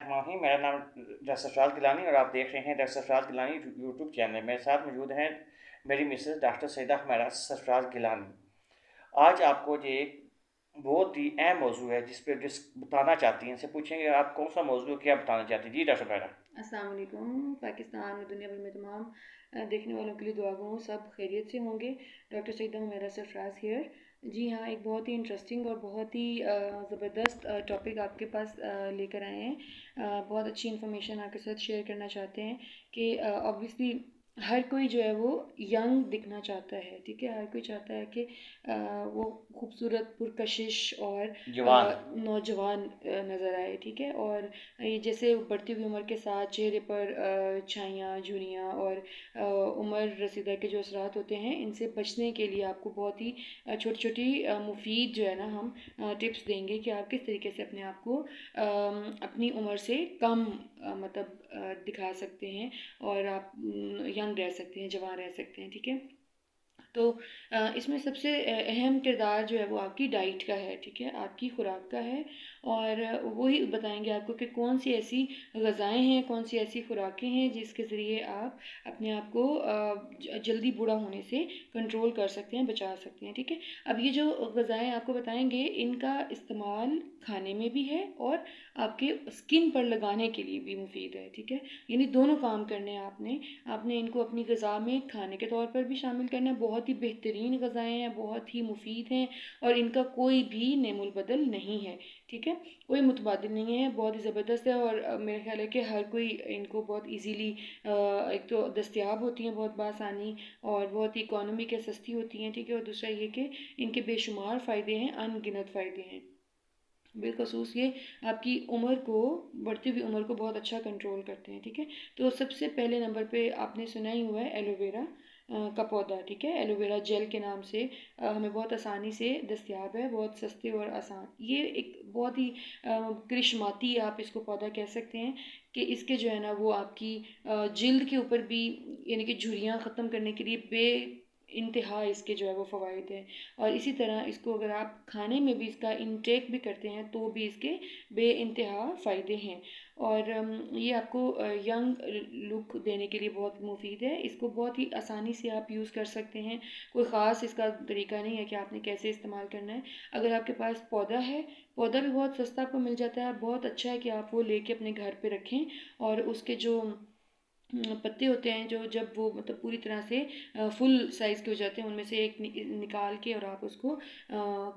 बिस्मिल्लाहिर्रहमानिर्रहीम। मेरा नाम डॉक्टर सरफराज गिलानी और आप देख रहे हैं doctor Sarfaraz Gilani YouTube channel. मेरे साथ मौजूद हैं मेरी मिसेस डॉक्टर सईदा हुमैरा सरफराज गिलानी। आज आपको ये एक बहुत ही अहम मौजू है जिस पर बताना चाहती हैं। इनसे पूछेंगे आप कौन सा मौजू क्या बताना चाहती हैं। जी डॉक्टर हुमैरा। अस्सलाम वालेकुम। पाकिस्तान और दुनिया भर में तमाम देखने वालों के लिए दुआ गो, सब खैरियत से होंगे। Doctor Saeeda Humaira Sarfaraz here. जी हाँ, एक बहुत ही इंटरेस्टिंग और बहुत ही ज़बरदस्त टॉपिक आपके पास लेकर आए हैं। बहुत अच्छी इन्फॉर्मेशन आपके साथ शेयर करना चाहते हैं कि ऑब्वियसली हर कोई जो है वो यंग दिखना चाहता है, ठीक है। हर कोई चाहता है कि वो खूबसूरत, पुरकशिश और जवान। नौजवान नज़र आए, ठीक है। और ये जैसे बढ़ती हुई उम्र के साथ चेहरे पर छाइयाँ, झुर्रियाँ और उम्र रसीदा के जो असरात होते हैं, इनसे बचने के लिए आपको बहुत ही छोटी छोटी मुफीद जो है ना हम टिप्स देंगे कि आप किस तरीके से अपने आप को अपनी उम्र से कम मतलब दिखा सकते हैं और आप यंग रह सकते हैं, जवान रह सकते हैं, ठीक है। तो इसमें सबसे अहम किरदार जो है वो आपकी डाइट का है, ठीक है, आपकी खुराक का है। और वही बताएंगे आपको कि कौन सी ऐसी ग़ज़ाएँ हैं, कौन सी ऐसी खुराकें हैं जिसके ज़रिए आप अपने आप को जल्दी बूढ़ा होने से कंट्रोल कर सकते हैं, बचा सकते हैं, ठीक है। अब ये जो ग़ज़ाएँ आपको बताएंगे, इनका इस्तेमाल खाने में भी है और आपके स्किन पर लगाने के लिए भी मुफीद है, ठीक है। यानी दोनों काम करने हैं आपने। आपने इनको अपनी ग़िज़ा में खाने के तौर पर भी शामिल करना है। बहुत ही बेहतरीन ग़िज़ाएँ हैं, बहुत ही मुफीद हैं और इनका कोई भी नेमुल बदल नहीं है, ठीक है। कोई मुतबादिल नहीं है, बहुत ही ज़बरदस्त है। और मेरा ख़्याल है कि हर कोई इनको बहुत ईज़िली एक तो दस्तयाब होती हैं बहुत बासानी और बहुत ही इकॉनमी के सस्ती होती हैं, ठीक है। और दूसरा ये कि इनके बेशुमार फ़ायदे हैं, अनगिनत फ़ायदे हैं। बिलखसूस ये आपकी उम्र को, बढ़ती हुई उम्र को बहुत अच्छा कंट्रोल करते हैं, ठीक है। तो सबसे पहले नंबर पे आपने सुना ही हुआ है एलोवेरा का पौधा, ठीक है। एलोवेरा जेल के नाम से हमें बहुत आसानी से दस्तयाब है, बहुत सस्ते और आसान। ये एक बहुत ही करिश्माती आप इसको पौधा कह सकते हैं कि इसके जो है ना वो आपकी जिल्द के ऊपर भी, यानी कि झुर्रियाँ ख़त्म करने के लिए इंतहा इसके जो है वो फ़वाइद हैं। और इसी तरह इसको अगर आप खाने में भी इसका इंटेक भी करते हैं तो भी इसके बेइंतहा फ़ायदे हैं। और ये आपको यंग लुक देने के लिए बहुत मुफीद है। इसको बहुत ही आसानी से आप यूज़ कर सकते हैं। कोई ख़ास इसका तरीका नहीं है कि आपने कैसे इस्तेमाल करना है। अगर आपके पास पौधा है, पौधा भी बहुत सस्ता आपको मिल जाता है, बहुत अच्छा है कि आप वो लेके अपने घर पे रखें। और उसके जो पत्ते होते हैं, जो जब वो मतलब पूरी तरह से फुल साइज़ के हो जाते हैं, उनमें से एक निकाल के और आप उसको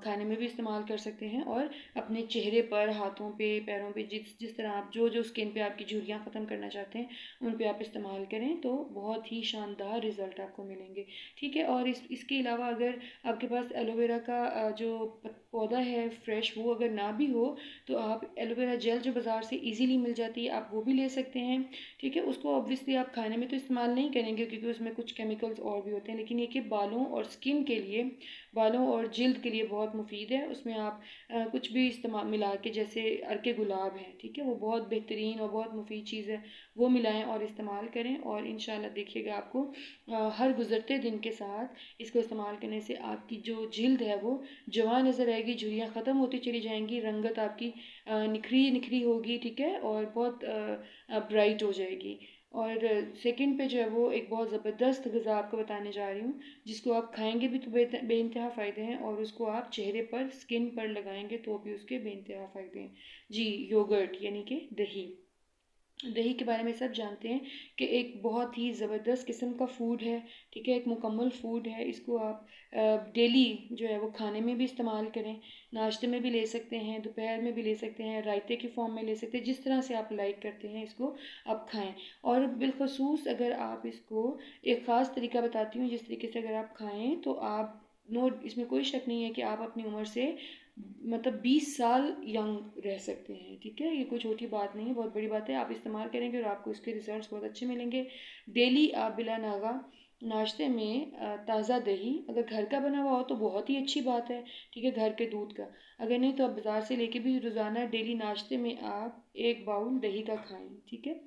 खाने में भी इस्तेमाल कर सकते हैं और अपने चेहरे पर, हाथों पे, पैरों पे, जिस जिस तरह आप जो जो स्किन पे आपकी झुर्रियाँ ख़त्म करना चाहते हैं उन पे आप इस्तेमाल करें तो बहुत ही शानदार रिज़ल्ट आपको मिलेंगे, ठीक है। और इसके अलावा अगर आपके पास एलोवेरा का जो पौधा है फ्रेश, वो अगर ना भी हो तो आप एलोवेरा जेल जो बाज़ार से इजीली मिल जाती है, आप वो भी ले सकते हैं, ठीक है। उसको ऑब्वियसली आप खाने में तो इस्तेमाल नहीं करेंगे क्योंकि उसमें कुछ केमिकल्स और भी होते हैं, लेकिन ये कि बालों और स्किन के लिए, बालों और जिल्द के लिए बहुत मुफीद है। उसमें आप कुछ भी इस्तेमाल मिला के, जैसे अर्के गुलाब है, ठीक है, वो बहुत बेहतरीन और बहुत मुफीद चीज़ है, वो मिलाएं और इस्तेमाल करें। और इंशाल्लाह देखिएगा आपको हर गुज़रते दिन के साथ इसको इस्तेमाल करने से आपकी जो जिल्द है वो जवान नज़र आएगी, झुर्रियाँ ख़त्म होती चली जाएंगी, रंगत आपकी निखरी निखरी होगी, ठीक है, और बहुत ब्राइट हो जाएगी। और सेकंड पे जो है वो एक बहुत ज़बरदस्त ग़िज़ा आपको बताने जा रही हूँ जिसको आप खाएंगे भी तो बेइंतहा फ़ायदे हैं और उसको आप चेहरे पर, स्किन पर लगाएंगे तो भी उसके बेइंतहा फ़ायदे हैं। जी, योगर्ट यानी कि दही। दही के बारे में सब जानते हैं कि एक बहुत ही ज़बरदस्त किस्म का फ़ूड है, ठीक है, एक मुकम्मल फ़ूड है। इसको आप डेली जो है वो खाने में भी इस्तेमाल करें, नाश्ते में भी ले सकते हैं, दोपहर में भी ले सकते हैं, रायते की फ़ॉर्म में ले सकते हैं, जिस तरह से आप लाइक करते हैं इसको आप खाएं। और बिलखसूस अगर आप इसको, एक ख़ास तरीका बताती हूँ जिस तरीके से अगर आप खाएं तो आप, नो, इसमें कोई शक नहीं है कि आप अपनी उम्र से मतलब 20 साल यंग रह सकते हैं, ठीक है। ये कोई छोटी बात नहीं है, बहुत बड़ी बात है। आप इस्तेमाल करेंगे और आपको इसके रिजल्ट्स बहुत अच्छे मिलेंगे। डेली आप बिला नागा नाश्ते में ताज़ा दही अगर घर का बना हुआ हो तो बहुत ही अच्छी बात है, ठीक है, घर के दूध का। अगर नहीं तो आप बाज़ार से लेके भी रोज़ाना डेली नाश्ते में आप 1 बाउल दही का खाएं, ठीक है।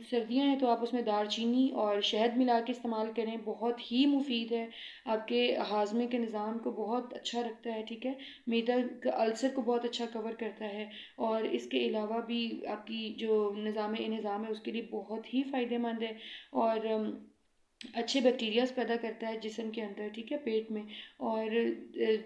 सर्दियाँ हैं तो आप उसमें दालचीनी और शहद मिला के इस्तेमाल करें, बहुत ही मुफीद है, आपके हाजमे के निज़ाम को बहुत अच्छा रखता है, ठीक है। मैदा का अल्सर को बहुत अच्छा कवर करता है, और इसके अलावा भी आपकी जो निज़ाम है उसके लिए बहुत ही फ़ायदेमंद है, और अच्छे बैक्टीरियाज पैदा करता है जिस्म के अंदर, ठीक है, पेट में, और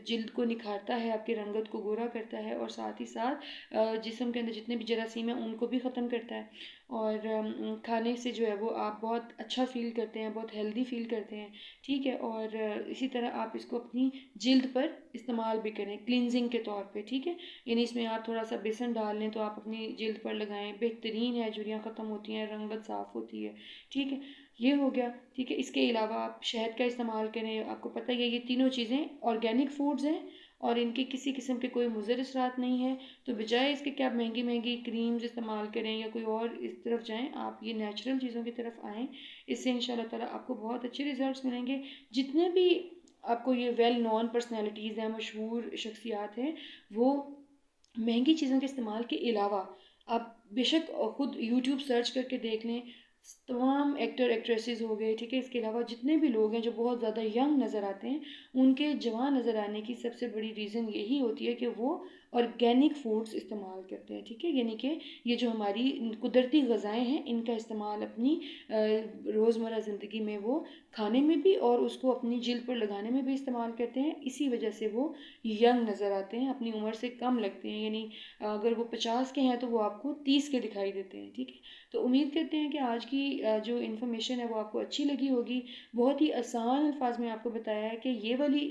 जिल्द को निखारता है, आपकी रंगत को गोरा करता है, और साथ ही साथ जिस्म के अंदर जितने भी जरासीम हैं उनको भी ख़त्म करता है, और खाने से जो है वो आप बहुत अच्छा फ़ील करते हैं, बहुत हेल्दी फ़ील करते हैं, ठीक है। और इसी तरह आप इसको अपनी जिल्द पर इस्तेमाल भी करें क्लिनजिंग के तौर पे, ठीक है। यानी इसमें आप थोड़ा सा बेसन डाल लें तो आप अपनी जिल्द पर लगाएं, बेहतरीन है, झुर्रियाँ ख़त्म होती हैं, रंगत साफ़ होती है, ठीक है। ये हो गया, ठीक है। इसके अलावा आप शहद का इस्तेमाल करें, आपको पता ही है ये तीनों चीज़ें ऑर्गेनिक फूड्स हैं और इनके किसी किस्म के कोई मुज़र असरात नहीं है। तो बजाय इसके कि आप महंगी महंगी क्रीम्स इस्तेमाल करें या कोई और इस तरफ जाएं, आप ये नेचुरल चीज़ों की तरफ आएँ। इससे इंशाल्लाह ताला आपको बहुत अच्छे रिजल्ट्स मिलेंगे। जितने भी आपको ये वेल नोन पर्सनैलिटीज़ हैं, मशहूर शख्सियात हैं, वो महंगी चीज़ों के इस्तेमाल के अलावा आप बेशक खुद यूट्यूब सर्च करके देख लें, तमाम एक्टर एक्ट्रेसेस हो गए, ठीक है। इसके अलावा जितने भी लोग हैं जो बहुत ज़्यादा यंग नज़र आते हैं, उनके जवान नज़र आने की सबसे बड़ी रीज़न यही होती है कि वो ऑर्गेनिक फूड्स इस्तेमाल करते हैं, ठीक है। यानी कि ये जो हमारी कुदरती ग़ज़ाएँ हैं इनका इस्तेमाल अपनी रोज़मर्रा ज़िंदगी में वो खाने में भी और उसको अपनी जिल्द पर लगाने में भी इस्तेमाल करते हैं। इसी वजह से वो यंग नज़र आते हैं, अपनी उम्र से कम लगते हैं, यानी अगर वो 50 के हैं तो वो आपको 30 के दिखाई देते हैं, ठीक है। तो उम्मीद करते हैं कि आज की जो इन्फॉर्मेशन है वो आपको अच्छी लगी होगी। बहुत ही आसान अल्फाज में आपको बताया है कि ये वाली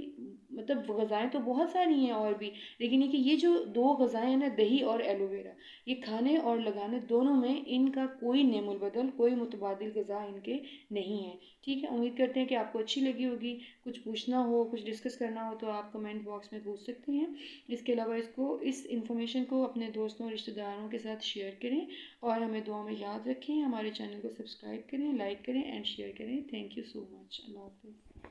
मतलब ग़ज़ाएँ तो बहुत सारी हैं और भी, लेकिन ये जो 2 ग़ज़ाएँ हैं ना, दही और एलोवेरा, ये खाने और लगाने दोनों में इनका कोई नेमुल बदल, कोई मुतबादिल ग़ज़ा इनके नहीं है, ठीक है। उम्मीद करते हैं कि आपको अच्छी लगी होगी। कुछ पूछना हो, कुछ डिस्कस करना हो तो आप कमेंट बॉक्स में पूछ सकते हैं। इसके अलावा इस इन्फॉर्मेशन को अपने दोस्तों और रिश्तेदारों के साथ शेयर करें, और हमें दुआ में याद रखें। हमारे चैनल को सब्सक्राइब करें, लाइक करें एंड शेयर करें। Thank you so much. अल्लाह हाफ़िज़।